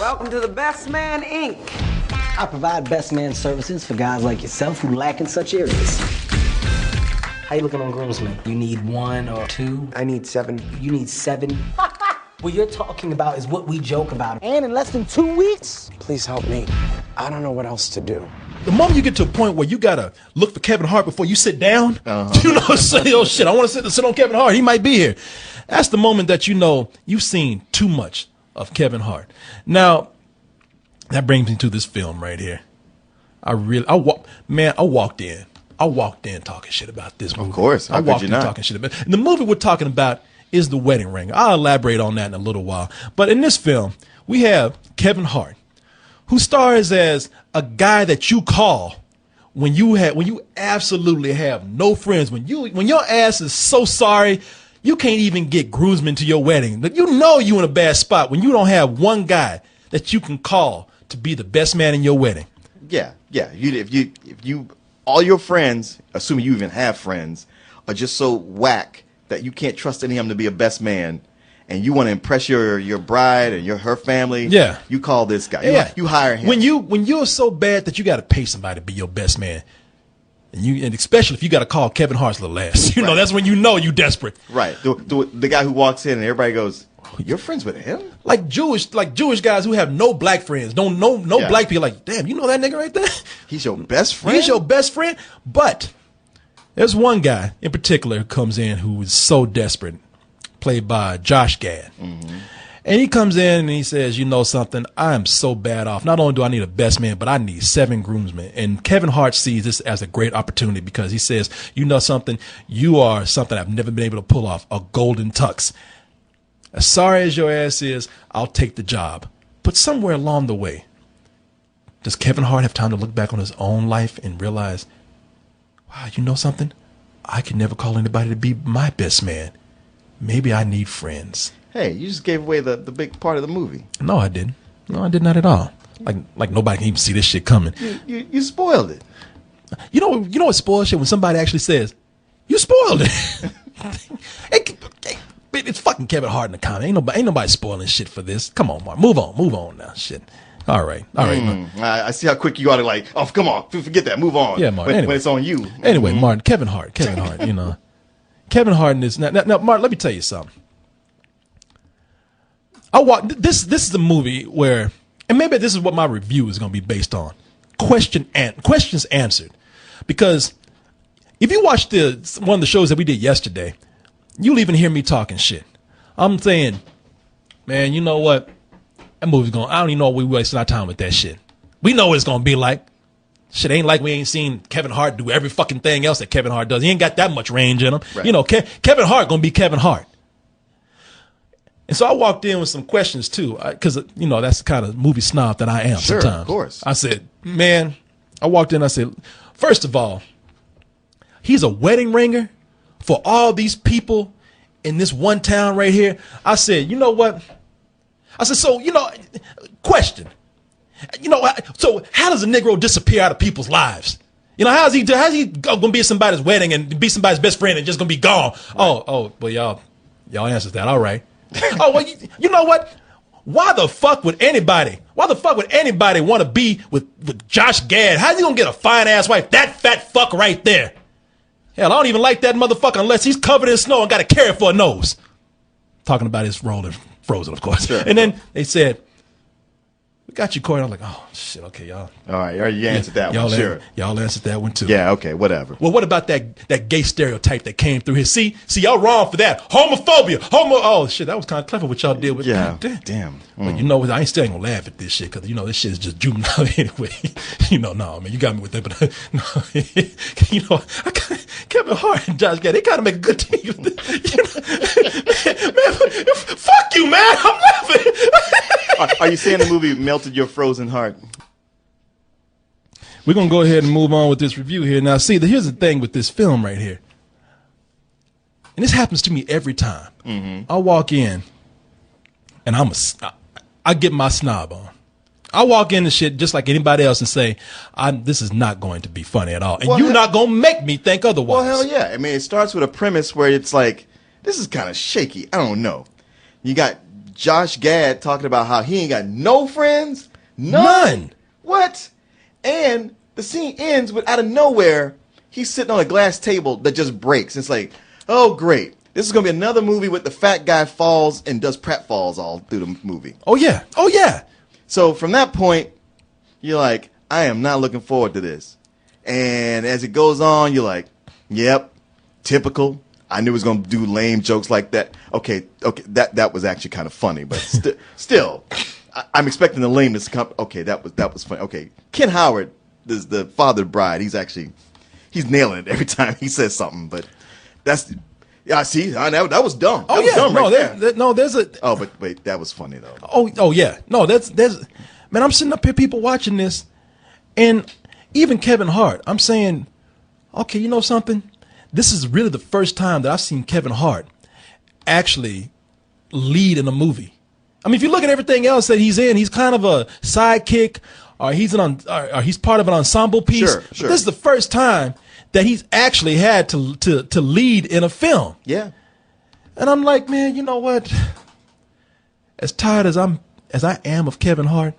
Welcome to the Best Man, Inc. I provide best man services for guys like yourself who lack in such areas. How you looking on groomsmen? You need 1 or 2? I need 7. You need 7? What you're talking about is what we joke about. And in less than 2 weeks? Please help me. I don't know what else to do. The moment you get to a point where you gotta look for Kevin Hart before you sit down, you know, say, oh shit, I want to sit on Kevin Hart. He might be here. That's the moment that you know you've seen too much of Kevin Hart. Now, that brings me to this film right here. I walked in talking shit about this movie. Of course. I walked in talking shit about it. And the movie we're talking about is The Wedding Ring. I'll elaborate on that in a little while. But in this film, we have Kevin Hart, who stars as a guy that you call when you absolutely have no friends, when your ass is so sorry you can't even get groomsmen to your wedding. You know you in a bad spot when you don't have one guy that you can call to be the best man in your wedding. Yeah. If you all your friends, assuming you even have friends, are just so whack that you can't trust any of them to be a best man, and you want to impress your bride and her family, you call this guy. You hire him. When you're so bad that you got to pay somebody to be your best man, and especially if you got to call Kevin Hart's little ass, you know that's when you know you desperate. Right. The guy who walks in and everybody goes, "You're friends with him?" Like Jewish guys who have no black friends, no black people. Like, damn, you know that nigga right there? He's your best friend. He's your best friend. But there's one guy in particular who comes in who is so desperate, played by Josh Gad. Mm-hmm. And he comes in and he says, you know something, I am so bad off. Not only do I need a best man, but I need 7 groomsmen. And Kevin Hart sees this as a great opportunity because he says, you know something, you are something I've never been able to pull off, a golden tux. As sorry as your ass is, I'll take the job. But somewhere along the way, does Kevin Hart have time to look back on his own life and realize, wow, you know something? I could never call anybody to be my best man. Maybe I need friends. Hey, you just gave away the big part of the movie. No, I didn't. No, I did not at all. Like nobody can even see this shit coming. You spoiled it. You know what spoils shit when somebody actually says, you spoiled it. It's fucking Kevin Hart in the comment. Ain't nobody spoiling shit for this. Come on, Mark. Move on now. Shit. All right. I see how quick you ought to oh, come on. Forget that. Move on. Yeah, Mark. When it's on you. Anyway, Martin, Kevin Hart, you know. Kevin Hart in this. Now, Martin, let me tell you something. This is a movie where, and maybe this is what my review is going to be based on. Questions answered. Because if you watch one of the shows that we did yesterday, you'll even hear me talking shit. I'm saying, man, you know what? That movie's I don't even know we wasting our time with that shit. We know what it's going to be like. Shit ain't like we ain't seen Kevin Hart do every fucking thing else that Kevin Hart does. He ain't got that much range in him. Right. You know, Kevin Hart going to be Kevin Hart. And so I walked in with some questions too, because, you know, that's the kind of movie snob that I am sometimes. Of course. I said, man, I walked in, I said, first of all, he's a wedding ringer for all these people in this one town right here. I said, you know what? I said, so, you know, question. You know, so how does a Negro disappear out of people's lives? You know, how's he going to be at somebody's wedding and be somebody's best friend and just going to be gone? Right. Oh, well, y'all answered that. All right. Oh, well, you know what? Why the fuck would anybody want to be with Josh Gad? How's he going to get a fine ass wife? That fat fuck right there. Hell, I don't even like that motherfucker unless he's covered in snow and got a carrot for a nose. Talking about his role in Frozen, of course. Sure. And then they said, we got you, Corey. I'm like, oh, shit, okay, y'all. All right, you answered that one, sure. Y'all answered that one, too. Yeah, okay, whatever. Well, what about that gay stereotype that came through here? See, y'all wrong for that. Homophobia. Oh, shit, that was kind of clever what y'all did with that. Yeah, damn. But you know what, I still ain't going to laugh at this shit because, you know, this shit is just juvenile anyway. You know, no, man, you got me with that, but, no, you know, Kevin Hart and Josh Gad, they kind of make a good team. You know, man, fuck you, man. I'm laughing. Are you saying the movie melted your frozen heart? We're going to go ahead and move on with this review here. Now, see, here's the thing with this film right here. And this happens to me every time. Mm-hmm. I walk in, and I get my snob on. I walk in and shit just like anybody else and say, this is not going to be funny at all. And you're not going to make me think otherwise. Well, hell yeah. I mean, it starts with a premise where it's like, this is kind of shaky. I don't know. You got Josh Gad talking about how he ain't got no friends. None. What? And the scene ends with, out of nowhere, he's sitting on a glass table that just breaks. It's like, oh, great. This is going to be another movie with the fat guy falls and does pratfalls all through the movie. Oh, yeah. Oh, yeah. So from that point, you're like, I am not looking forward to this. And as it goes on, you're like, yep, typical. I knew it was going to do lame jokes like that. Okay, that was actually kind of funny, but still, I'm expecting the lameness to come. Okay, that was funny. Okay, Ken Howard is the father of the bride. He's nailing it every time he says something. But that's see, that was dumb. Oh, that was dumb right there's a. Oh, but wait, that was funny though. Oh yeah, no, there's man. I'm sitting up here, people watching this, and even Kevin Hart. I'm saying, okay, you know something? This is really the first time that I've seen Kevin Hart actually lead in a movie. I mean, if you look at everything else that he's in, he's kind of a sidekick, or he's part of an ensemble piece. Sure. But this is the first time that he's actually had to lead in a film. Yeah. And I'm like, man, you know what? As tired as I am of Kevin Hart,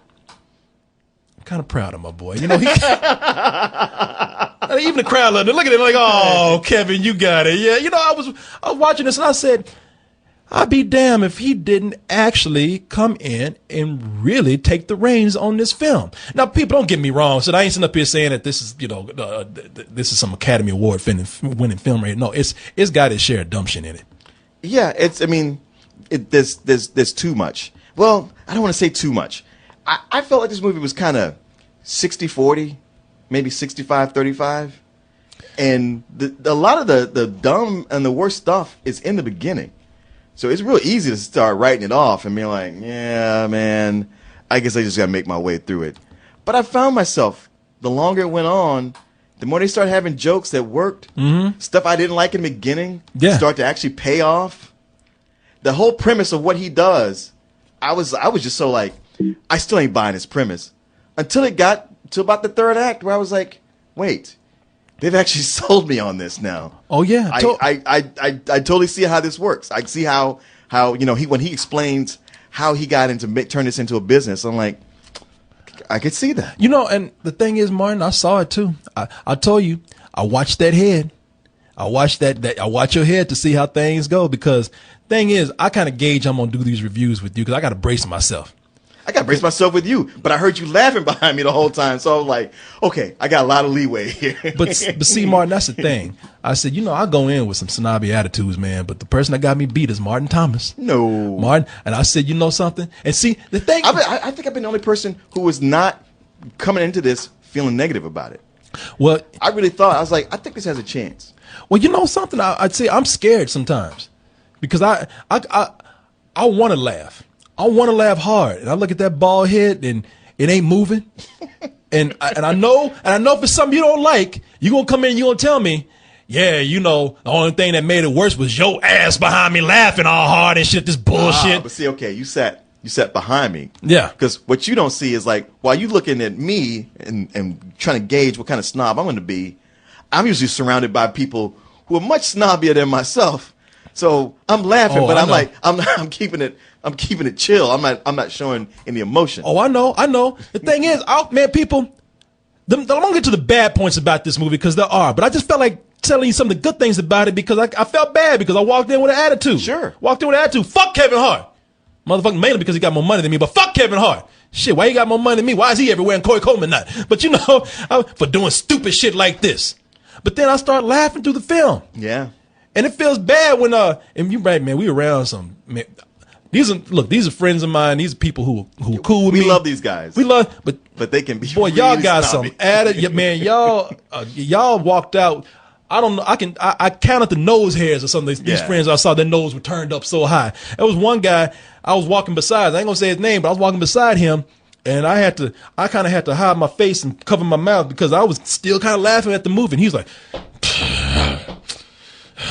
I'm kind of proud of my boy. You know, even the crowd loved it. Look at it like, oh, Kevin, you got it. Yeah, you know, I was watching this and I said, I'd be damned if he didn't actually come in and really take the reins on this film. Now, people, don't get me wrong. So I ain't sitting up here saying that this is, this is some Academy Award winning film right now. No, it's got its share of dumb shit in it. Yeah, there's too much. Well, I don't want to say too much. I felt like this movie was kind of 60-40, maybe 65-35. And a lot of the dumb and the worst stuff is in the beginning. So it's real easy to start writing it off and being like, yeah, man, I guess I just got to make my way through it. But I found myself, the longer it went on, the more they started having jokes that worked, stuff I didn't like in the beginning, start to actually pay off. The whole premise of what he does, I was just so like, I still ain't buying his premise. Until it got to about the third act where I was like, wait, they've actually sold me on this now. Oh yeah, I totally see how this works. I see how when he explains how he got into turn this into a business. I'm like, I could see that. You know, and the thing is, Martin, I saw it too. I told you, I watched that head. I watched I watch your head to see how things go, because thing is, I kind of gauge I'm gonna do these reviews with you because I got to brace myself. I got to brace myself with you, but I heard you laughing behind me the whole time. So I was like, okay, I got a lot of leeway here. But see, Martin, that's the thing. I said, I go in with some snobby attitudes, man, but the person that got me beat is Martin Thomas. No. Martin. And I said, you know something? And see, the thing. I think I've been the only person who was not coming into this feeling negative about it. Well, I really thought, I was like, I think this has a chance. Well, you know something? I'd say I'm scared sometimes because I want to laugh. I want to laugh hard, and I look at that bald head, and it ain't moving. and I know for something you don't like, you gonna come in and you gonna tell me, yeah, the only thing that made it worse was your ass behind me laughing all hard and shit. This bullshit. But see, okay, you sat behind me. Yeah. Because what you don't see is like while you looking at me and trying to gauge what kind of snob I'm going to be, I'm usually surrounded by people who are much snobbier than myself. So I'm laughing, but I'm keeping it. I'm keeping it chill. I'm not showing any emotion. Oh, I know. The thing is, people, I'm gonna get to the bad points about this movie because there are, but I just felt like telling you some of the good things about it because I felt bad because I walked in with an attitude. Sure. Walked in with an attitude. Fuck Kevin Hart. Motherfucking mainly because he got more money than me, but fuck Kevin Hart. Shit, why he got more money than me? Why is he everywhere and Corey Coleman not? But for doing stupid shit like this. But then I start laughing through the film. Yeah. And it feels bad when and you're right, man, we around some man. These are friends of mine. These are people who cool with me. We love these guys. But they can be. Boy, really y'all got snobby. some added. Man, y'all walked out. I don't know. I counted the nose hairs of some of these friends I saw. Their nose were turned up so high. There was one guy I was walking beside. I ain't gonna say his name, but I was walking beside him, and I kind of had to hide my face and cover my mouth because I was still kind of laughing at the movie. And he's like,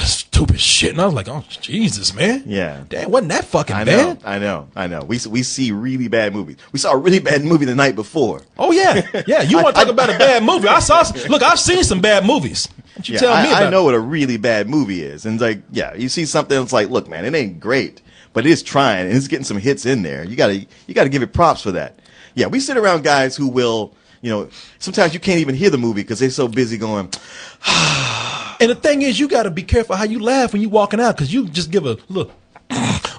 stupid shit. And I was like, oh, Jesus, man. Yeah. Damn, wasn't that fucking bad? I know. We see really bad movies. We saw a really bad movie the night before. Oh, yeah. Yeah, you want to talk about a bad movie. I've seen some bad movies. What you tell me about I know what a really bad movie is. And like, yeah, you see something that's like, look, man, it ain't great. but it is trying, and it's getting some hits in there. You gotta give it props for that. Yeah, we sit around guys who will, sometimes you can't even hear the movie because they're so busy going. And the thing is, you got to be careful how you laugh when you walking out, because you just give a look.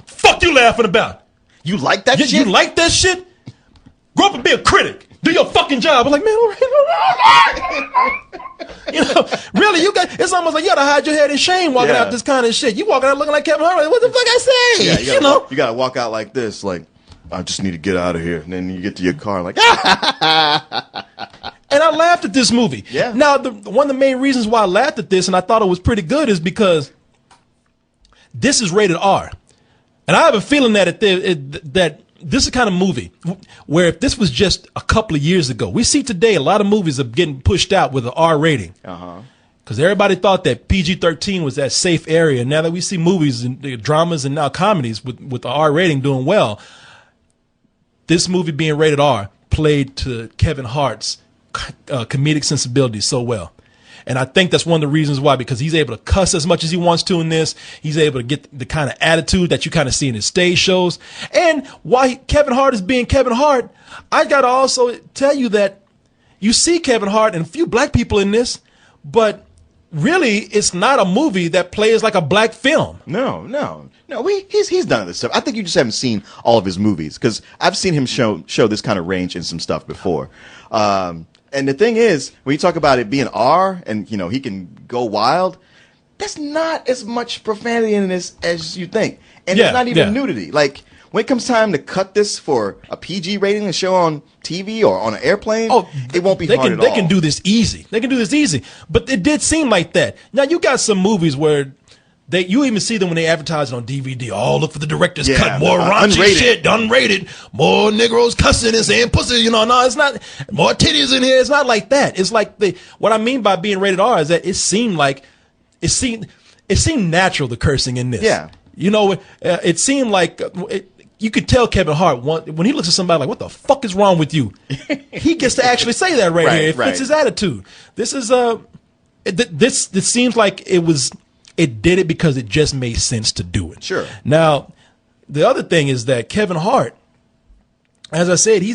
Fuck you laughing about? You like that shit? You like that shit? Grow up and be a critic. Do your fucking job. I'm like, man, really, it's almost like you gotta hide your head in shame walking out this kind of shit. You walking out looking like Kevin Hart. Like, what the fuck I say? Yeah, you gotta walk out like this, like, I just need to get out of here. And then you get to your car, like, And I laughed at this movie. Yeah. Now, one of the main reasons why I laughed at this and I thought it was pretty good is because this is rated R. And I have a feeling that that this is the kind of movie where if this was just a couple of years ago, we see today a lot of movies are getting pushed out with an R rating. Because everybody thought that PG-13 was that safe area. Now that we see movies and dramas and now comedies with the R rating doing well, this movie being rated R played to Kevin Hart's comedic sensibility so well. And I think that's one of the reasons why, because he's able to cuss as much as he wants to in this. He's able to get the kind of attitude that you kind of see in his stage shows. And why Kevin Hart is being Kevin Hart, I got to also tell you that you see Kevin Hart and a few black people in this, but really it's not a movie that plays like a black film. No. He's done this stuff. I think you just haven't seen all of his movies, because I've seen him show this kind of range in some stuff before. And the thing is, when you talk about it being R and, he can go wild, that's not as much profanity in this as you think. And it's not even nudity. Like, when it comes time to cut this for a PG rating to show on TV or on an airplane, it won't be hard at all. They can do this easy. But it did seem like that. Now, you got some movies where you even see them when they advertise it on DVD. Oh, look for the director's cut. More raunchy unrated shit, unrated. More Negroes cussing and saying pussy. No, it's not. More titties in here. It's not like that. It's like what I mean by being rated R is that it seemed natural, the cursing in this. Yeah. It seemed like you could tell Kevin Hart when he looks at somebody like, what the fuck is wrong with you? He gets to actually say that right here. It fits his attitude. This is this seems like it did it because it just made sense to do it. Sure. Now, the other thing is that Kevin Hart, as I said, he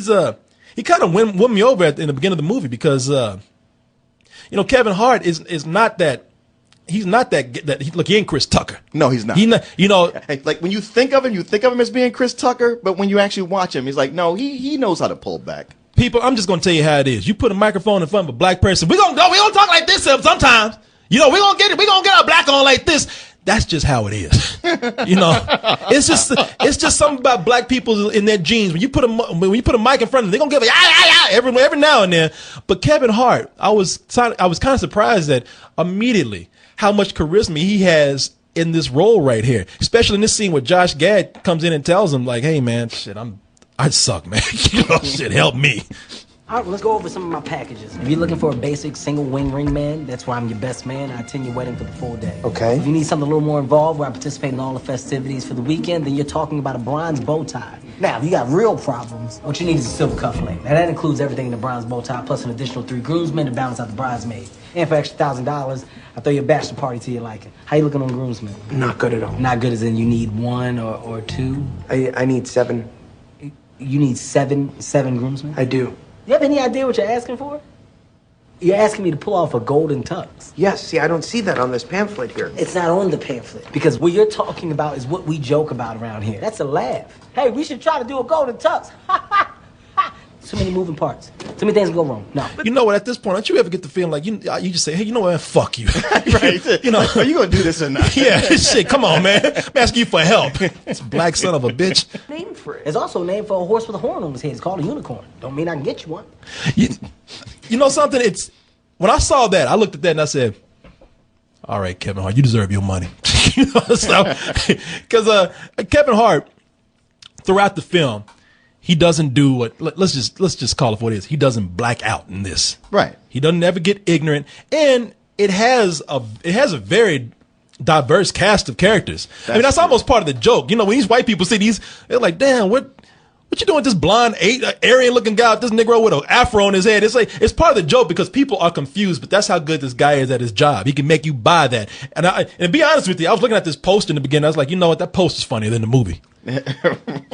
kind of won me over in the beginning of the movie because, Kevin Hart is not that. He's not that. Look, he ain't Chris Tucker. No, he's not. Like when you think of him as being Chris Tucker, but when you actually watch him, he's like, no, he knows how to pull back. People, I'm just gonna tell you how it is. You put a microphone in front of a black person, we gonna talk like this sometimes. We're gonna get our black on like this. That's just how it is. It's just something about black people in their genes. When you put a mic in front of them, they're gonna give every now and then. But Kevin Hart, I was kind of surprised at immediately how much charisma he has in this role right here, especially in this scene where Josh Gad comes in and tells him like, "Hey man, shit, I suck, man. Shit, help me." All right, let's go over some of my packages. If you're looking for a basic single wing ring man, that's where I'm your best man. I attend your wedding for the full day. Okay. If you need something a little more involved, where I participate in all the festivities for the weekend, then you're talking about a bronze bow tie. Now, if you got real problems, what you need is a silver cufflink. Now, that includes everything in the bronze bow tie, plus an additional 3 groomsmen to balance out the bridesmaids. And for extra $1,000, I throw you a bachelor party to your liking. How you looking on groomsmen? Not good at all. Not good as in you need 1 or 2? I need 7. You need seven groomsmen? I do. You have any idea what you're asking for? You're asking me to pull off a golden tux. Yes, see, I don't see that on this pamphlet here. It's not on the pamphlet. Because what you're talking about is what we joke about around here. That's a laugh. Hey, we should try to do a golden tux. Ha ha! Too many moving parts. Too many things go wrong. No. You know what? At this point, don't you ever get the feeling like you just say, "Hey, you know what? Fuck you." Right. Are you gonna do this or not? Yeah. Shit. Come on, man. I'm asking you for help. It's black son of a bitch. Name for it. There's also a name for a horse with a horn on his head. It's called a unicorn. Don't mean I can get you one. You know something? When I saw that, I looked at that and I said, "All right, Kevin Hart, you deserve your money." Because Kevin Hart, throughout the film, he doesn't do what, let's just call it for what it is. He doesn't black out in this. Right. He doesn't ever get ignorant, and it has a very diverse cast of characters. That's almost part of the joke. When these white people see these, they're like, "Damn, what What you doing with this blonde, Aryan-looking guy with this Negro with an afro on his head? It's like, it's part of the joke because people are confused, but that's how good this guy is at his job. He can make you buy that. And to be honest with you, I was looking at this post in the beginning. I was like, you know what? That post is funnier than the movie.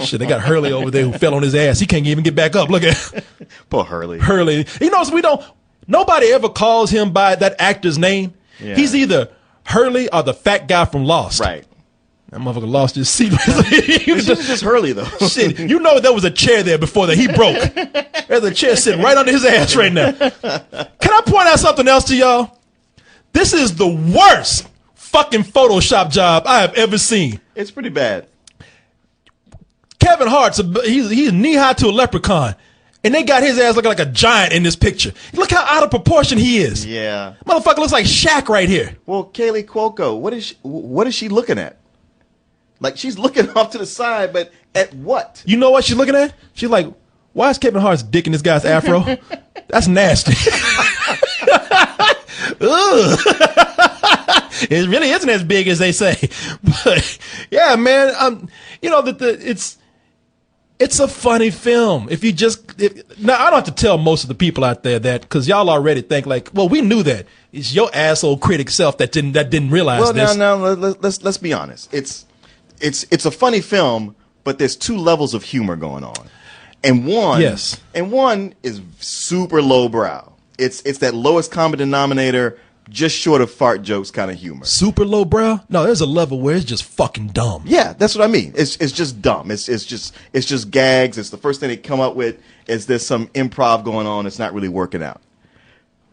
Shit, they got Hurley over there who fell on his ass. He can't even get back up. Look at Poor Hurley. Hurley. You know, so nobody ever calls him by that actor's name. Yeah. He's either Hurley or the fat guy from Lost. Right. That motherfucker lost his seat. He was just Hurley, though. Shit, you know there was a chair there before that he broke. There's a chair sitting right under his ass right now. Can I point out something else to y'all? This is the worst fucking Photoshop job I have ever seen. It's pretty bad. Kevin Hart's he's knee high to a leprechaun, and they got his ass looking like a giant in this picture. Look how out of proportion he is. Yeah. Motherfucker looks like Shaq right here. Well, Kaylee Cuoco, what is she looking at? Like, she's looking off to the side, but at what? You know what she's looking at? She's like, why is Kevin Hart's dick in this guy's afro? That's nasty. Ugh. It really isn't as big as they say. But yeah, man, you know that it's a funny film. If you now I don't have to tell most of the people out there that, because y'all already think like, well, we knew that. It's your asshole critic self that didn't realize this. Well, now let's be honest. It's a funny film, but there's two levels of humor going on, and one is super lowbrow. It's that lowest common denominator, just short of fart jokes kind of humor. Super lowbrow? No, there's a level where it's just fucking dumb. Yeah, that's what I mean. It's just dumb. It's just gags. It's the first thing they come up with is there's some improv going on. It's not really working out.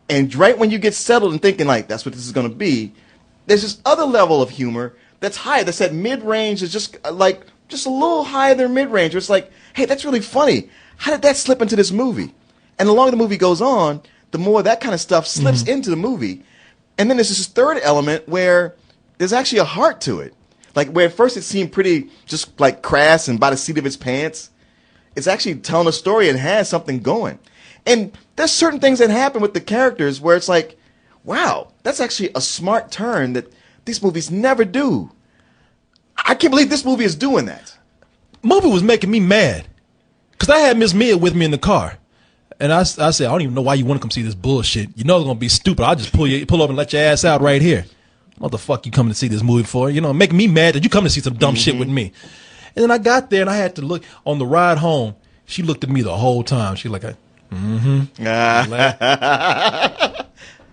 And right when you get settled and thinking like that's what this is going to be, there's this other level of humor that's high. That's at mid-range. Is just a little higher than mid-range. It's like, hey, that's really funny. How did that slip into this movie? And the longer the movie goes on, the more that kind of stuff slips into the movie. And then there's this third element where there's actually a heart to it. Like where at first it seemed pretty just like crass and by the seat of its pants. It's actually telling a story and has something going. And there's certain things that happen with the characters where it's like, wow, that's actually a smart turn that these movies never do. I can't believe this movie is doing that. Movie was making me mad because I had Miss Mia with me in the car. And I said, I don't even know why you want to come see this bullshit. You know it's gonna be stupid. I'll just pull up and let your ass out right here. What the fuck you coming to see this movie for? You know, making me mad that you coming to see some dumb shit with me. And then I got there and I had to look on the ride home. She looked at me the whole time. She like,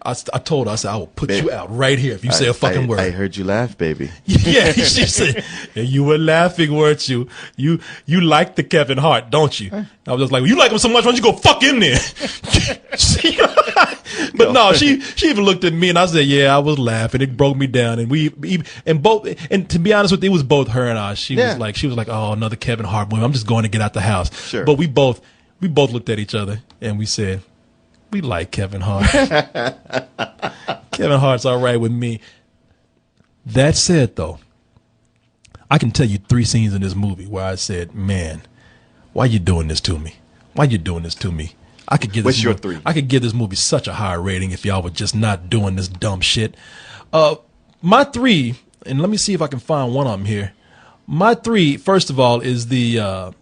I told her, I said, I will put you out right here if you say a fucking word. I heard you laugh, baby. Yeah, she said, and you were laughing, weren't you? You like the Kevin Hart, don't you? I was just like, well, you like him so much, why don't you go fuck in there? But no, she even looked at me and I said, yeah, I was laughing. It broke me down. And to be honest with you, it was both her and I. She was like, oh, another Kevin Hart movie. I'm just going to get out the house. Sure. But we both looked at each other and we said, we like Kevin Hart. Kevin Hart's all right with me. That said, though, I can tell you 3 scenes in this movie where I said, man, why you doing this to me? Why you doing this to me? I could give this What's your 3? I could give this movie such a high rating if y'all were just not doing this dumb shit. My 3, and let me see if I can find one of them here. My 3, first of all, is the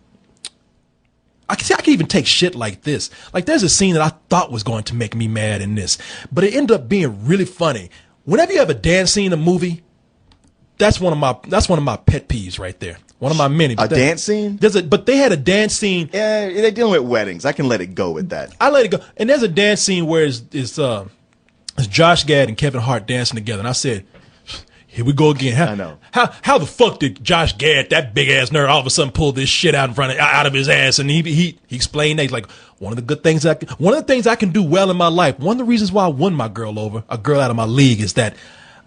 I can even take shit like this. Like there's a scene that I thought was going to make me mad in this, but it ended up being really funny. Whenever you have a dance scene in a movie, that's one of my pet peeves right there. One of my many. Dance scene? But they had a dance scene. Yeah, they're dealing with weddings. I can let it go with that. I let it go. And there's a dance scene where it's Josh Gad and Kevin Hart dancing together, and I said, here we go again. I know. How the fuck did Josh Gad, that big ass nerd, all of a sudden pull this shit out of his ass? And he explained that he's like, one of the things I can do well in my life. One of the reasons why I won a girl out of my league, is that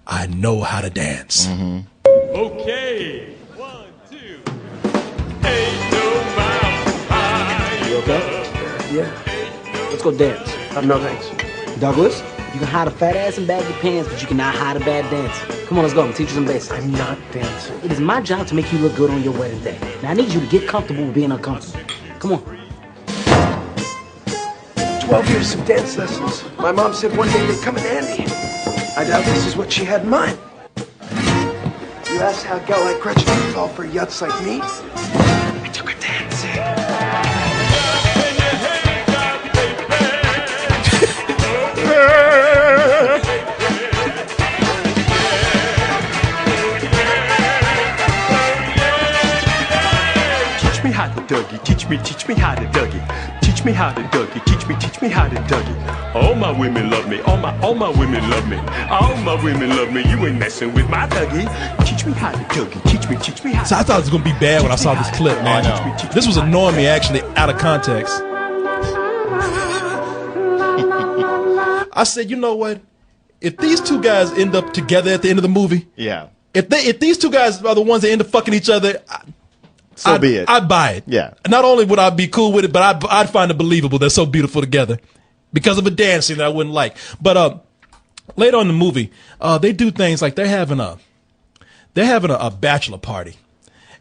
I know how to dance. Mm-hmm. Okay, 1, 2. Ain't no mountain high. You okay? Yeah. Let's go dance. No thanks. Douglas, you can hide a fat ass in baggy pants, but you cannot hide a bad dance. Come on, let's go. I'm teach you some basics. I'm not dancing. It is my job to make you look good on your wedding day. Now I need you to get comfortable with being uncomfortable. Come on. 12 years of dance lessons. My mom said one day they'd come in handy. I doubt this is what she had in mind. You asked how a gal like Gretchen could fall for yuts like me? I took her dancing. teach me how to Dougie. Teach me how to Dougie. Teach me how to Dougie. All my women love me. All my women love me. All my women love me. You ain't messing with my Dougie. Teach me how to Dougie. Teach me how to. So I thought it was gonna be bad when I saw this clip, man. This was annoying me actually out of context. I said, you know what? If these two guys end up together at the end of the movie, Yeah. if these two guys are the ones that end up fucking each other, Be it. I'd buy it. Yeah. Not only would I be cool with it, but I'd find it believable. They're so beautiful together because of a dance scene that I wouldn't like. But later on in the movie, they do things like they're having a bachelor party.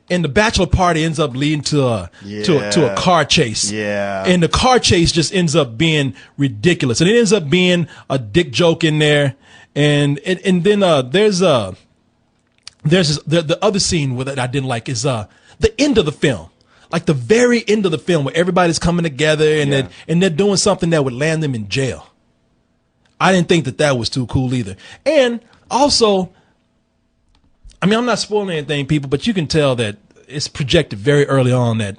And the bachelor party ends up leading to a car chase. Yeah. And the car chase just ends up being ridiculous. And it ends up being a dick joke in there. And then there's the other scene with it I didn't like is the end of the film. Like the very end of the film where everybody's coming together and they're doing something that would land them in jail. I didn't think that was too cool either. And also, I mean, I'm not spoiling anything, people, but you can tell that it's projected very early on that,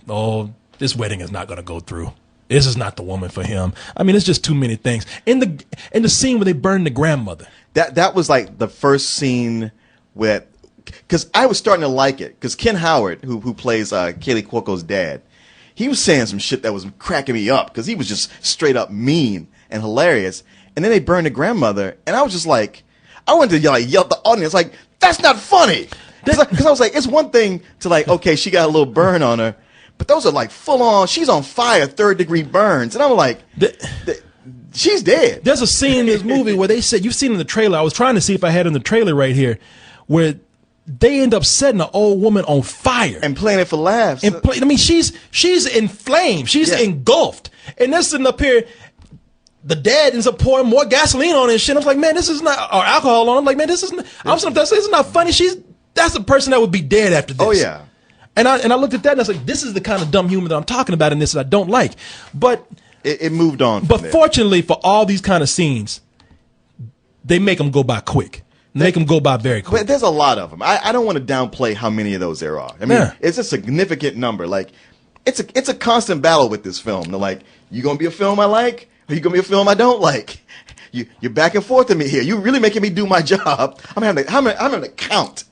this wedding is not going to go through. This is not the woman for him. I mean, it's just too many things. In the scene where they burn the grandmother. That was like the first scene because I was starting to like it because Ken Howard, who plays Kaylee Cuoco's dad, he was saying some shit that was cracking me up because he was just straight up mean and hilarious. And then they burned the grandmother, and I was just like, I wanted to yell at the audience like, that's not funny. Because I was like, it's one thing to like, okay, she got a little burn on her, but those are like full on, she's on fire, 3rd-degree burns. And I'm like, she's dead. There's a scene in this movie where they said, you've seen in the trailer, I was trying to see if I had in the trailer right here, where they end up setting an old woman on fire. And playing it for laughs. I mean, she's in flames. She's engulfed. And they're sitting up here, the dad ends up pouring more gasoline on it and shit. I was like, man, this is not, or alcohol on. I'm like, man, this is not funny. That's a person that would be dead after this. Oh, yeah. And I looked at that and I was like, this is the kind of dumb humor that I'm talking about in this that I don't like. But it moved on. But fortunately for all these kind of scenes, they make them go by quick. Make them go by very quick. But there's a lot of them. I don't want to downplay how many of those there are. I mean, it's a significant number. Like, it's a constant battle with this film. They're like, you gonna be a film I like, or you gonna be a film I don't like? You're back and forth with me here. You're really making me do my job. I'm having to count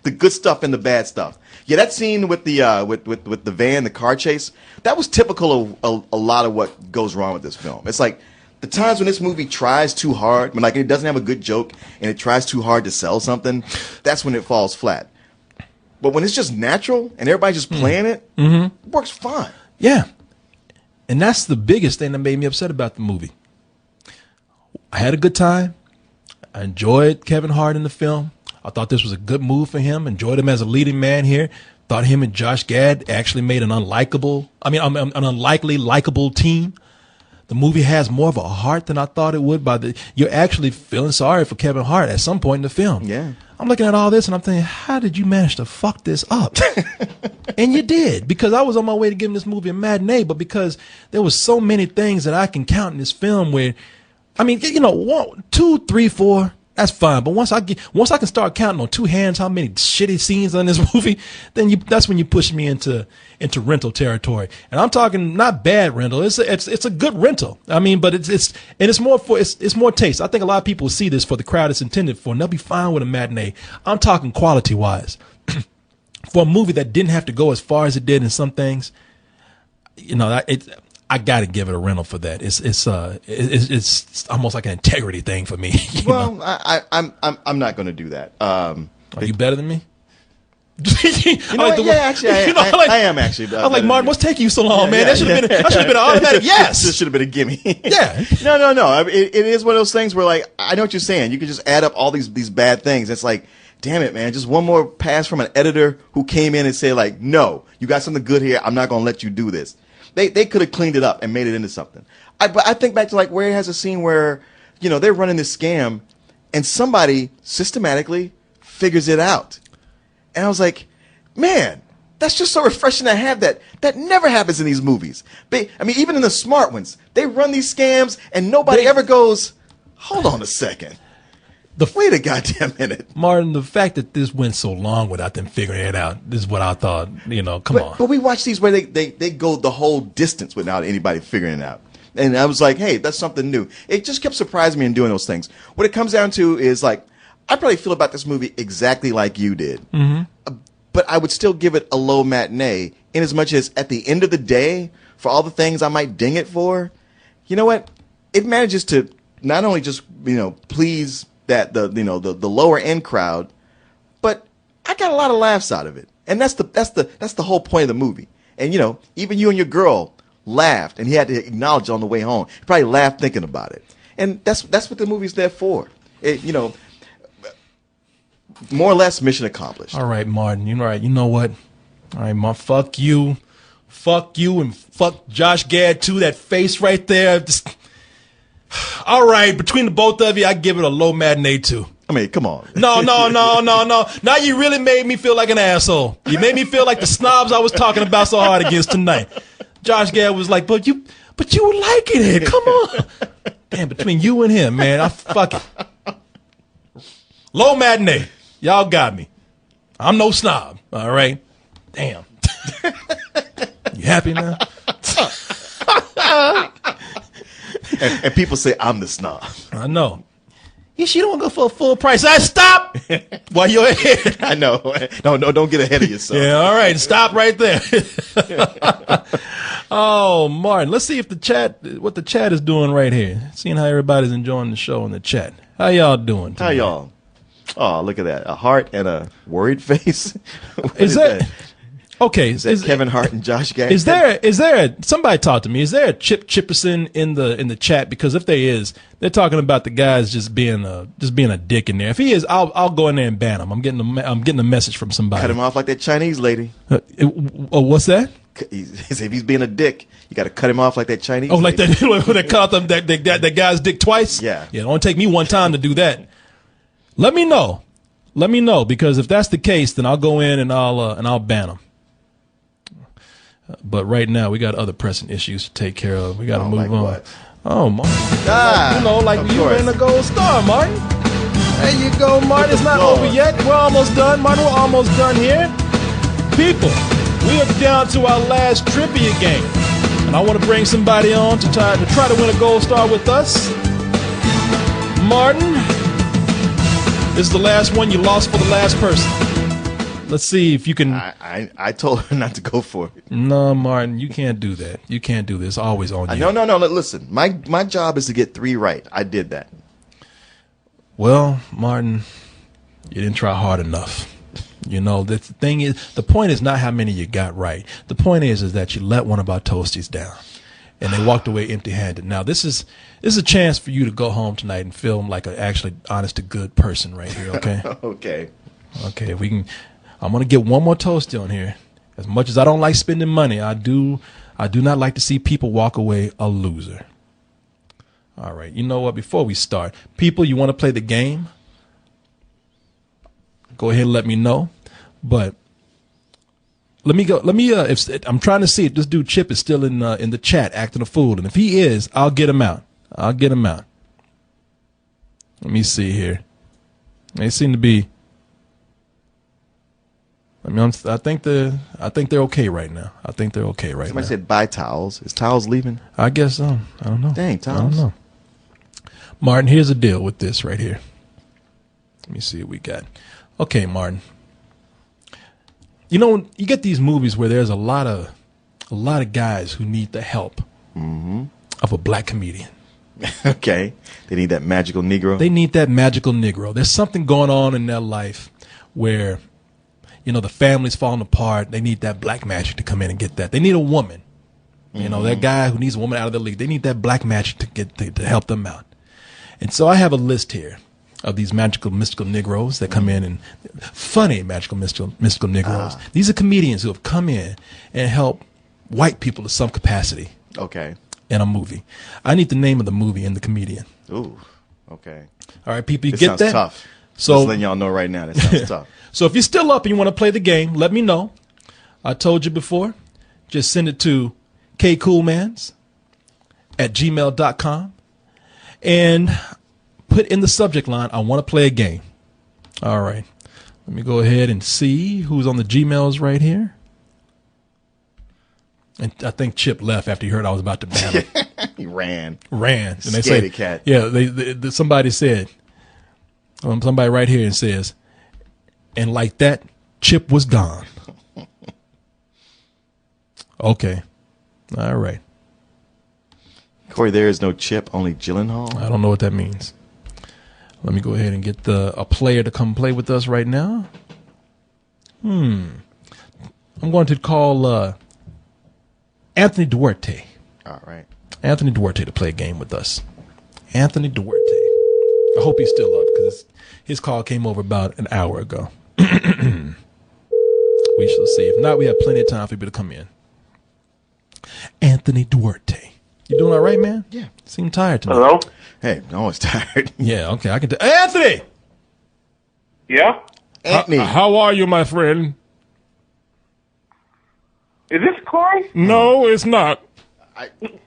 the good stuff and the bad stuff. Yeah, that scene with the with the van, the car chase, that was typical of a lot of what goes wrong with this film. It's like the times when this movie tries too hard, when like it doesn't have a good joke and it tries too hard to sell something, that's when it falls flat. But when it's just natural and everybody's just playing it, it works fine. Yeah. And that's the biggest thing that made me upset about the movie. I had a good time. I enjoyed Kevin Hart in the film. I thought this was a good move for him. Enjoyed him as a leading man here. Thought him and Josh Gad actually made an unlikely likable team. The movie has more of a heart than I thought it would. You're actually feeling sorry for Kevin Hart at some point in the film. Yeah. I'm looking at all this and I'm thinking, how did you manage to fuck this up? And you did, because I was on my way to giving this movie a matinee, but because there was so many things that I can count in this film where, I mean, 1, 2, 3, 4, that's fine. But once I can start counting on 2 hands how many shitty scenes in this movie, then that's when you push me into rental territory. And I'm talking not bad rental. It's a good rental. I mean, but it's more taste. I think a lot of people see this for the crowd it's intended for, and they'll be fine with a matinee. I'm talking quality wise. For a movie that didn't have to go as far as it did in some things, I got to give it a rental for that. It's almost like an integrity thing for me. Well, I'm not going to do that. Are you better than me? Actually, I am actually. I was like, Martin, what's taking you so long, man? That should have been an automatic yes. This should have been a gimme. Yeah. No. It is one of those things where, like, I know what you're saying. You can just add up all these bad things. It's like, damn it, man. Just one more pass from an editor who came in and said, like, no, you got something good here. I'm not going to let you do this. They could have cleaned it up and made it into something. But I think back to like where it has a scene where, they're running this scam and somebody systematically figures it out. And I was like, man, that's just so refreshing to have that. That never happens in these movies. I mean, even in the smart ones, they run these scams and nobody ever goes, hold on a second. Wait a goddamn minute. Martin, the fact that this went so long without them figuring it out, this is what I thought, come on. But we watch these where they go the whole distance without anybody figuring it out. And I was like, hey, that's something new. It just kept surprising me in doing those things. What it comes down to is like, I probably feel about this movie exactly like you did. But I would still give it a low matinee in as much as at the end of the day, for all the things I might ding it for, you know what? It manages to not only just, please that the lower end crowd, but I got a lot of laughs out of it. And that's the whole point of the movie. And even you and your girl laughed, and he had to acknowledge it on the way home. He probably laughed thinking about it. And that's what the movie's there for. More or less mission accomplished. All right, Martin. You're right. You know what? All right, fuck you, and fuck Josh Gad too. That face right there. All right, between the both of you, I give it a low matinee too. I mean, come on. No. Now you really made me feel like an asshole. You made me feel like the snobs I was talking about so hard against tonight. Josh Gad was like, but you were liking it. Come on. Damn, between you and him, man, I fuck it. Low matinee. Y'all got me. I'm no snob. All right. Damn. You happy now? and people say I'm the snob. I know. Yeah, she don't go for a full price. Stop while you're ahead. I know. No, don't get ahead of yourself. Yeah, all right. Stop right there. Oh, Martin, let's see if what the chat is doing right here. Seeing how everybody's enjoying the show in the chat. How y'all doing today? How y'all? Oh, look at that. A heart and a worried face. Is that? Okay. Is that Kevin Hart and Josh Gad? Is there somebody talk to me? Is there a Chip Chipperson in the chat? Because if there is, they're talking about the guys just being a dick in there. If he is, I'll go in there and ban him. I'm getting a message from somebody. Cut him off like that Chinese lady. What's that? If he's being a dick, you got to cut him off like that Chinese. Oh, like lady. that? They cut them that guy's dick twice? Yeah. Yeah. It only take me one time to do that. Let me know, because if that's the case, then I'll go in and I'll ban him. But right now, we got other pressing issues to take care of. We got to move on. What? Oh, Martin. Of you course. win a gold star, Martin. There you go, Martin. It's not over yet. We're almost done, Martin. We're almost done here. People, we are down to our last trivia game. And I want to bring somebody on to try to win a gold star with us. Martin, this is the last one. You lost for the last person. Let's see if you can. I told her not to go for it. No, Martin, you can't do that. You can't do this. Always on you. No. Listen, my job is to get 3 right. I did that. Well, Martin, you didn't try hard enough. The point is not how many you got right. The point is that you let one of our toasties down, and they walked away empty-handed. Now, this is a chance for you to go home tonight and feel like an actually honest to good person right here. Okay. Okay. Okay. If we can. I'm going to get one more toasty on here. As much as I don't like spending money, I do not like to see people walk away a loser. All right. You know what? Before we start, people, you want to play the game? Go ahead and let me know. But let me go. If I'm trying to see if this dude Chip is still in the chat acting a fool, and if he is, I'll get him out. Let me see here. They seem to be. I think they're okay right now. Somebody said buy towels. Is towels leaving? I guess so. I don't know. Dang, towels. I don't know. Martin, here's the deal with this right here. Let me see what we got. Okay, Martin. You get these movies where there's a lot of guys who need the help of a black comedian. Okay. They need that magical Negro. They need that magical Negro. There's something going on in their life where the family's falling apart. They need that black magic to come in and get that. They need a woman. That guy who needs a woman out of the league. They need that black magic to help them out. And so I have a list here of these magical, mystical Negroes that come in, and funny magical, mystical Negroes. These are comedians who have come in and helped white people to some capacity. Okay. In a movie. I need the name of the movie and the comedian. Ooh. Okay. All right, people, you This get sounds that? tough. So just letting y'all know right now, that sounds tough. So if you're still up and you want to play the game, let me know. I told you before. Just send it to kcoolmans@gmail.com and put in the subject line, I want to play a game. All right. Let me go ahead and see who's on the Gmails right here. And I think Chip left after he heard I was about to ban him. He ran. And they Scaredy say, cat. yeah, somebody said, somebody right here and says, and like that, Chip was gone. Okay. All right. Corey, there is no Chip, only Gyllenhaal. I don't know what that means. Let me go ahead and get a player to come play with us right now. I'm going to call Anthony Duarte. All right. Anthony Duarte to play a game with us. Anthony Duarte. I hope he's still up because his call came over about an hour ago. We shall see. If not, we have plenty of time for people to come in. Anthony Duarte. You doing all right, man? Yeah. Seem tired tonight. Hello? Hey, I'm always tired. Yeah, okay. I can Anthony! Yeah? Anthony. How are you, my friend? Is this Corey? No, it's not.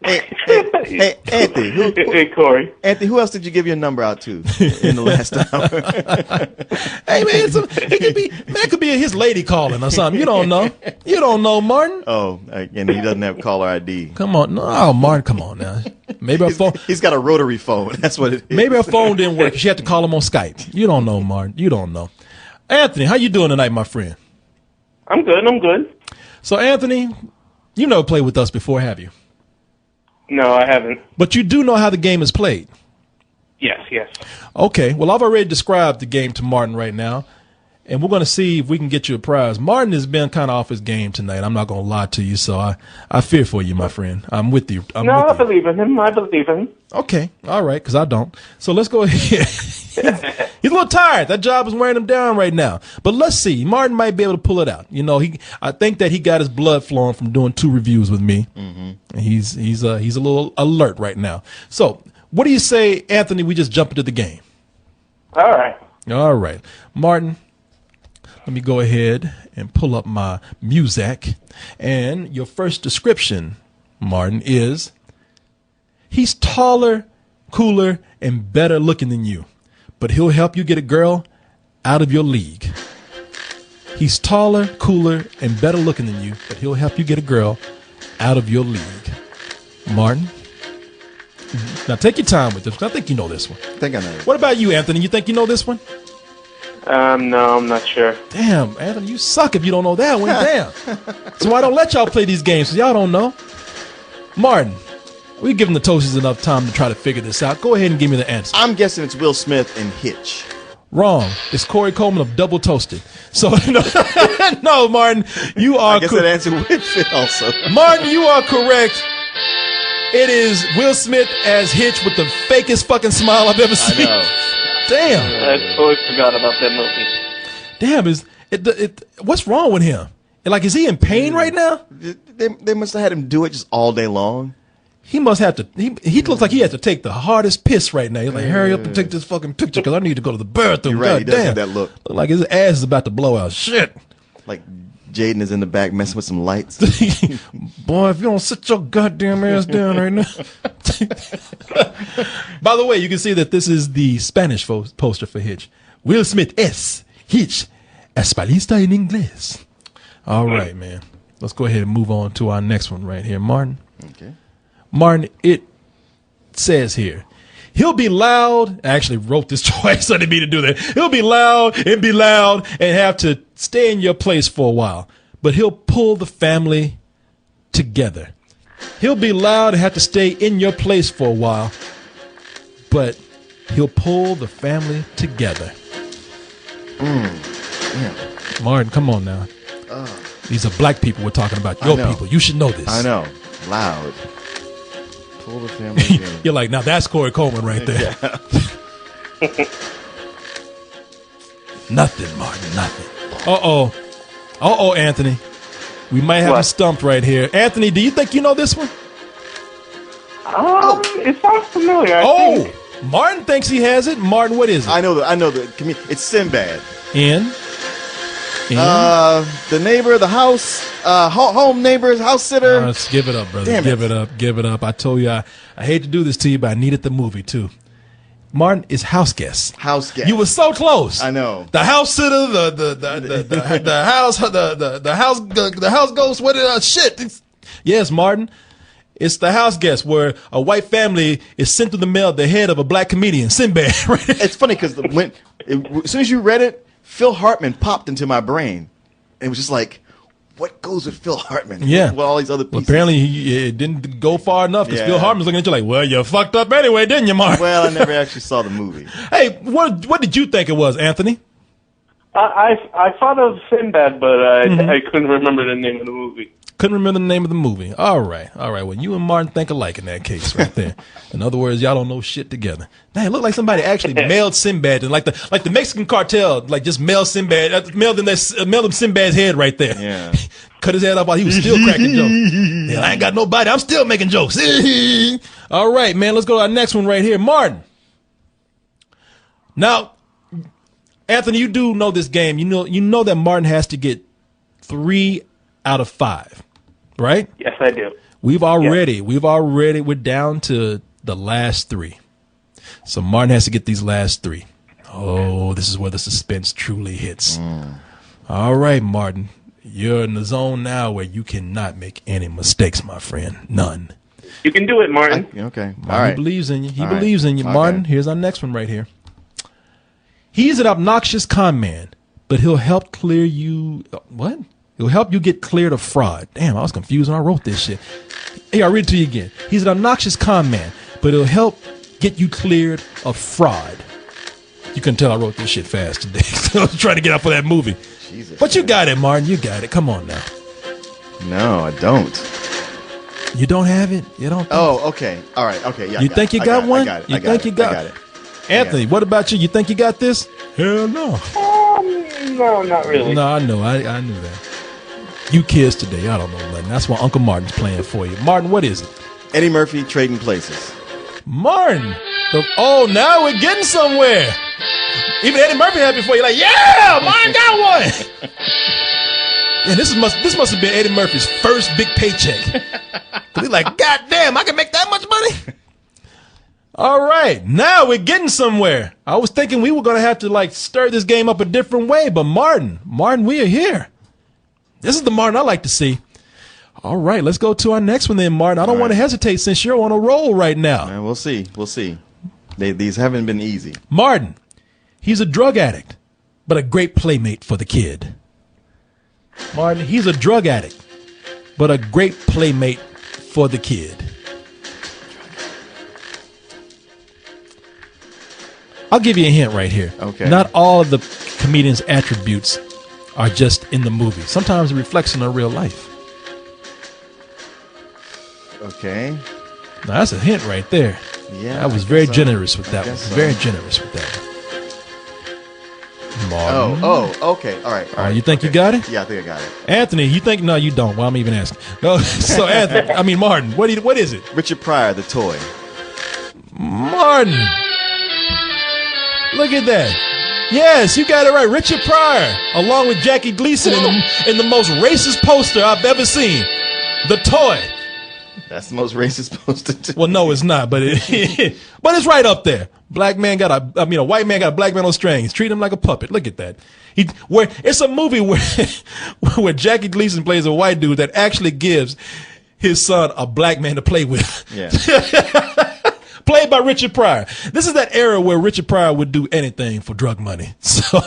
Hey, Anthony. Hey, Corey. Anthony, who else did you give your number out to in the last hour? Hey, man, that could be his lady calling or something. You don't know. You don't know, Martin. Oh, and he doesn't have caller ID. Come on. No, Martin, come on now. Maybe her phone. He's got a rotary phone. That's what it is. Maybe her phone didn't work. She had to call him on Skype. You don't know, Martin. You don't know. Anthony, how you doing tonight, my friend? I'm good. So, Anthony, you never played with us before, have you? No, I haven't. But you do know how the game is played. Yes. Okay. Well, I've already described the game to Martin right now, and we're going to see if we can get you a prize. Martin has been kind of off his game tonight. I'm not going to lie to you, so I fear for you, my friend. I'm with you. I believe in him. Okay. All right, because I don't. So let's go ahead. He's a little tired. That job is wearing him down right now. But let's see. Martin might be able to pull it out. You know, I think that he got his blood flowing from doing 2 reviews with me. Mm-hmm. He's a little alert right now. So what do you say, Anthony, we just jump into the game? All right. All right. Martin, let me go ahead and pull up my music. And your first description, Martin, is he's taller, cooler, and better looking than you, but he'll help you get a girl out of your league. He's taller, cooler, and better looking than you, but he'll help you get a girl out of your league. Martin? Now take your time with this. I think you know this one. I think I know it. What about you, Anthony? You think you know this one? No, I'm not sure. Damn, Anthony, you suck if you don't know that one. Damn. So I don't let y'all play these games because y'all don't know. Martin, we've given the Toasties enough time to try to figure this out. Go ahead and give me the answer. I'm guessing it's Will Smith and Hitch. Wrong. It's Corey Coleman of Double Toasted. So, no, Martin, you are I guess that answer would fit also. Martin, you are correct. It is Will Smith as Hitch with the fakest fucking smile I've ever seen. I know. Damn. I totally forgot about that movie. Damn, what's wrong with him? Like, is he in pain right now? They must have had him do it just all day long. He must have to. He looks like he has to take the hardest piss right now. He's like, hurry up and take this fucking picture because I need to go to the bathroom. You're right. He God does damn. have that look. Like his ass is about to blow out. Shit. Like Jaden is in the back messing with some lights. Boy, if you don't sit your goddamn ass down right now. By the way, you can see that this is the Spanish poster for Hitch. Will Smith es Hitch, espalista en inglés. All right, man. Let's go ahead and move on to our next one right here, Martin. Okay. Martin, it says here, he'll be loud. I actually wrote this twice. I didn't mean to do that. He'll be loud and have to stay in your place for a while, but he'll pull the family together. He'll be loud and have to stay in your place for a while, but he'll pull the family together. Martin, come on now. These are black people we're talking about. Your people. You should know this. I know. Loud. Pull the family together. You're like, now that's Corey Coleman right there. Yeah. Nothing, Martin, nothing. Uh-oh, Anthony. We might have him stumped right here. Anthony, do you think you know this one? It sounds familiar. I think. Martin thinks he has it. Martin, what is it? I know the it's Sinbad. In? The neighbor, the house, home neighbors, house sitter. Let's give it up, brother. Damn Give it up. I told you I hate to do this to you, but I needed the movie too. Martin, is house guest. House guest. You were so close. I know. The house sitter, the house ghost. What shit? Yes, Martin. It's the house guest where a white family is sent to the mail the head of a black comedian, Sinbad. Right? It's funny because as soon as you read it, Phil Hartman popped into my brain. And it was just like, what goes with Phil Hartman? Yeah. With all these other pieces. Well, apparently, it didn't go far enough because Yeah. Phil Hartman's looking at you like, well, you fucked up anyway, didn't you, Martin? Well, I never actually saw the movie. Hey, what did you think it was, Anthony? I thought of Sinbad, but I couldn't remember the name of the movie. Couldn't remember the name of the movie. All right. Well, you and Martin think alike in that case, right there. In other words, y'all don't know shit together. Man, it looked like somebody actually mailed Sinbad, and like the Mexican cartel, like just mailed Sinbad, mailed him Sinbad's head right there. Yeah. Cut his head off while he was still cracking jokes. Yeah, I ain't got nobody. I'm still making jokes. All right, man. Let's go to our next one right here, Martin. Now, Anthony, you do know this game. You know that Martin has to get 3 out of 5. Right? Yes, I do. We're down to the last 3. So Martin has to get these last 3. Oh, this is where the suspense truly hits. All right, Martin. You're in the zone now where you cannot make any mistakes, my friend. None. You can do it, Martin. Okay. Martin, All right. He believes in you. He All believes right. in you. Okay. Martin, here's our next one right here. He's an obnoxious con man, but he'll help clear you. What? He'll help you get cleared of fraud. Damn, I was confused when I wrote this shit. Hey, I'll read it to you again. He's an obnoxious con man, but he'll help get you cleared of fraud. You can tell I wrote this shit fast today. I was trying to get out for that movie. Jesus. But you got it, Martin. You got it. Come on now. No, I don't. You don't have it? You don't think Oh, okay. All right. Okay. Yeah. You think you got one? I got it. You think you got it? Anthony, what about you? You think you got this? Hell no. No, not really. No, I know. I knew that. You kids today, I don't know nothing. That's why Uncle Martin's playing for you. Martin, what is it? Eddie Murphy, Trading Places. Martin. Now we're getting somewhere. Even Eddie Murphy had before. You're like, yeah, Martin got one. Yeah, this must have been Eddie Murphy's first big paycheck. Cause he's like, God damn, I can make that much money. All right, now we're getting somewhere. I was thinking we were gonna have to like stir this game up a different way, but Martin, we are here. This is the Martin I like to see. All right, let's go to our next one then, Martin. I don't want to hesitate since you're on a roll right now. Man, we'll see. These haven't been easy. Martin, he's a drug addict, but a great playmate for the kid. Martin, he's a drug addict, but a great playmate for the kid. I'll give you a hint right here. Okay. Not all of the comedian's attributes are just in the movie. Sometimes it reflects in their real life. Okay. Now, that's a hint right there. Yeah. I was very generous with that one. Very generous with that one. Martin. Oh, okay. All right. You think you got it? Yeah, I think I got it. Anthony, you think? No, you don't. Well, I'm even asking. No, so Anthony, Martin, what is it? Richard Pryor, The Toy. Martin. Look at that. Yes, you got it right. Richard Pryor, along with Jackie Gleason in the most racist poster I've ever seen. The Toy. That's the most racist poster too. Well, no, it's not, but it's right up there. A white man got a black man on strings. Treat him like a puppet. Look at that. It's a movie where Jackie Gleason plays a white dude that actually gives his son a black man to play with. Yeah. Played by Richard Pryor. This is that era where Richard Pryor would do anything for drug money. So,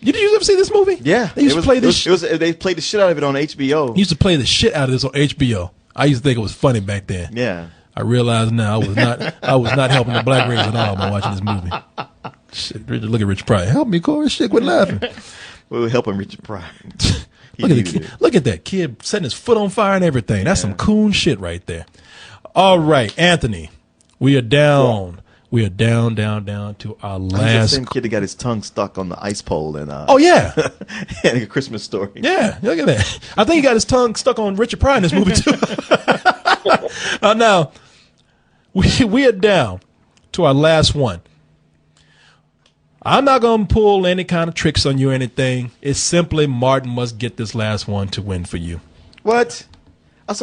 did you ever see this movie? Yeah. They used to play this. They played the shit out of it on HBO. Used to play the shit out of this on HBO. I used to think it was funny back then. Yeah. I realize now I was not helping the black race at all by watching this movie. Shit, Richard, look at Richard Pryor. Help me, Corey. Shit, quit laughing. We were helping Richard Pryor. Look at that kid setting his foot on fire and everything. That's some cool shit right there. All right, Anthony. We are down. We are down to our He's the last. same kid that got his tongue stuck on the ice pole and Oh yeah, and A Christmas Story. yeah. Look at that. I think he got his tongue stuck on Richard Pryor in this movie too. Now we are down to our last one. I'm not gonna pull any kind of tricks on you or anything. It's simply Martin must get this last one to win for you. What? I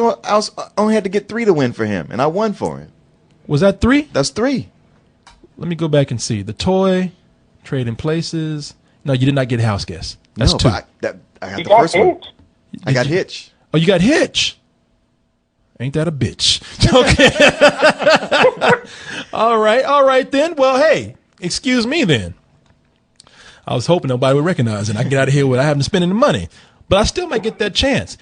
only had to get 3 to win for him, and I won for him. Was that 3? That's 3. Let me go back and see. The toy, trading places. No, you did not get house guest. That's no, 2. But I got You the got first one. Hitch. I got Hitch. Oh, you got Hitch. Ain't that a bitch? Okay. All right then. Well, hey, excuse me then. I was hoping nobody would recognize it. I get out of here without having to spend any money. But I still might get that chance.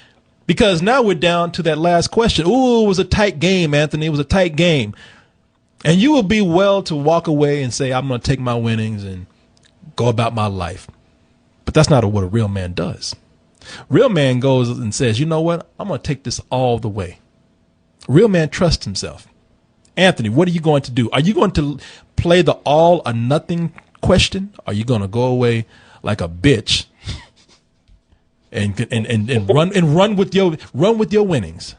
Because now we're down to that last question. Ooh, it was a tight game, Anthony. It was a tight game. And you will be well to walk away and say, I'm going to take my winnings and go about my life. But that's not what a real man does. Real man goes and says, you know what? I'm going to take this all the way. Real man trusts himself. Anthony, what are you going to do? Are you going to play the all or nothing question? Are you going to go away like a bitch and run with your winnings?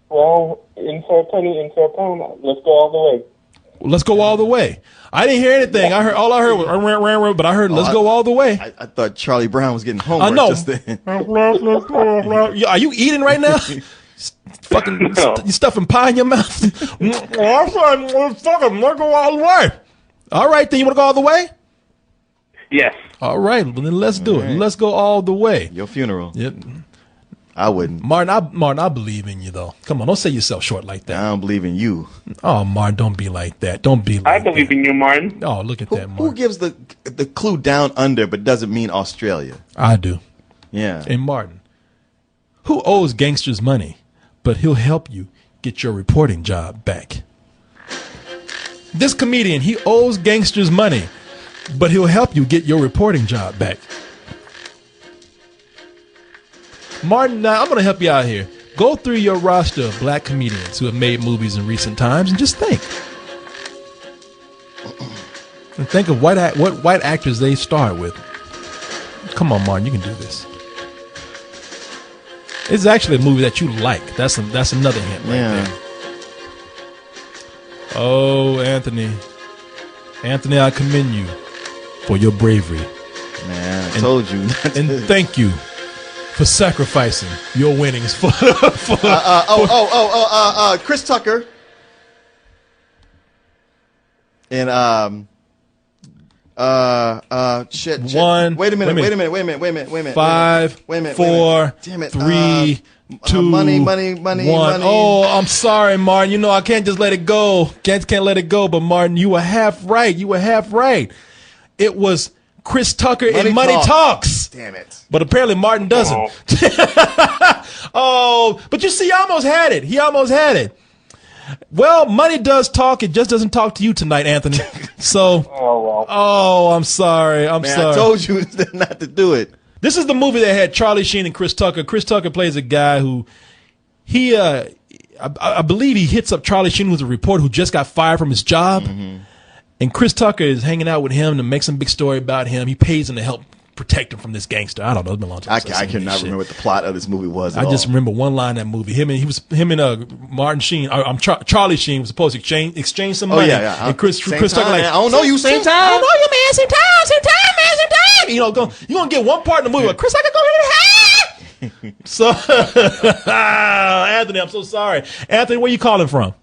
Well, insert penny, insert pound. Let's go all the way. Let's go all the way. I didn't hear anything. All I heard was but I heard let's go all the way. I thought Charlie Brown was getting homework I know. just then. Are you eating right now? Fucking you stuffing pie in your mouth. Let's go all the way. All right, then you want to go all the way? Yes. All right, well, then let's do it. Let's go all the way. Your funeral. Yep. I wouldn't. Martin, I believe in you though. Come on, don't sell yourself short like I that. don't believe in you. Oh, Martin, don't be like that. Don't be like I believe that. in you, Martin. Oh, look at that, Who Martin. gives the clue down under but doesn't mean Australia? I do. Yeah. Hey, Martin, who owes gangsters money, but he'll help you get your reporting job back? This comedian, he owes gangsters money, but he'll help you get your reporting job back. Martin, now I'm going to help you out here. Go through your roster of black comedians who have made movies in recent times and just think. And think of what white actors they starred with. Come on, Martin, you can do this. It's actually a movie that you like. That's another hint right there. Oh, Anthony. Anthony, I commend you for your bravery. Man, I told you. And thank you for sacrificing your winnings for Chris Tucker. And shit. One. Wait a minute. 5, 4, Damn it. 3, 2, money. 1. Oh, I'm sorry, Martin. You know I can't just let it go. Can't let it go. But Martin, you were half right. It was Chris Tucker in Money Talks. Damn it. But apparently Martin doesn't. Oh, but you see, he almost had it. Well, money does talk. It just doesn't talk to you tonight, Anthony. So, I'm sorry. I'm sorry. I told you not to do it. This is the movie that had Charlie Sheen and Chris Tucker. Chris Tucker plays a guy who I believe he hits up Charlie Sheen, who's a reporter who just got fired from his job. Mm-hmm. And Chris Tucker is hanging out with him to make some big story about him. He pays him to help protect him from this gangster. I don't know. It's been a long time. I cannot remember what the plot of this movie was. I just remember one line in that movie. Him and Martin Sheen, Charlie Sheen was supposed to exchange some money. Oh, yeah. And Chris Tucker like, I don't know you. Same time. I don't know you, man. Same time. You know, you're gonna get one part in the movie. Like, Chris Tucker go here. So, Anthony, I'm so sorry. Anthony, where you calling from?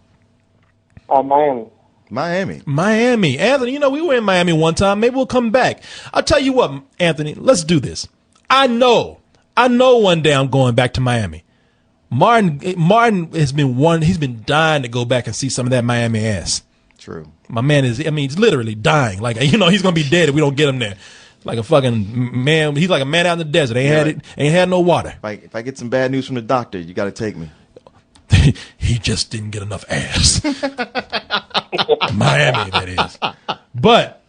Miami. Anthony, you know, we were in Miami one time. Maybe we'll come back. I'll tell you what, Anthony, let's do this. I know one day I'm going back to Miami. Martin he's been dying to go back and see some of that Miami ass. True. My man he's literally dying. Like, you know, he's going to be dead if we don't get him there. Like a fucking man. He's like a man out in the desert. Ain't had no water. If I get some bad news from the doctor, you got to take me. He just didn't get enough ass. Miami, that is. But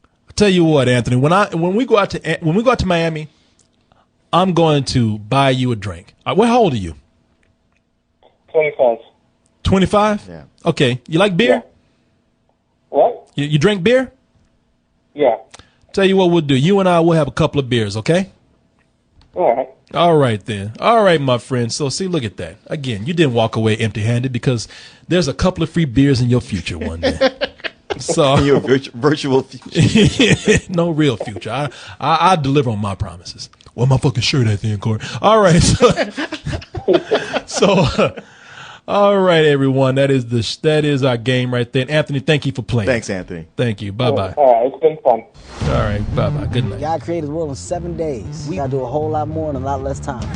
I'll tell you what, Anthony, when we go out to Miami, I'm going to buy you a drink. How old are you? 25. 25? Yeah. Okay. You like beer? Yeah. What? You drink beer? Yeah. Tell you what we'll do. You and I will have a couple of beers, okay? All right. All right, then. All right, my friend. So, see, look at that. Again, you didn't walk away empty-handed because there's a couple of free beers in your future one day. So in your virtual future. No real future. I deliver on my promises. Where my fucking shirt at then, Corey? All right. So All right, everyone. That is our game right there. And Anthony, thank you for playing. Thanks, Anthony. Thank you. Bye-bye. All right, it's been fun. All right. Bye-bye. Good night. God created the world in 7 days. We gotta do a whole lot more in a lot less time.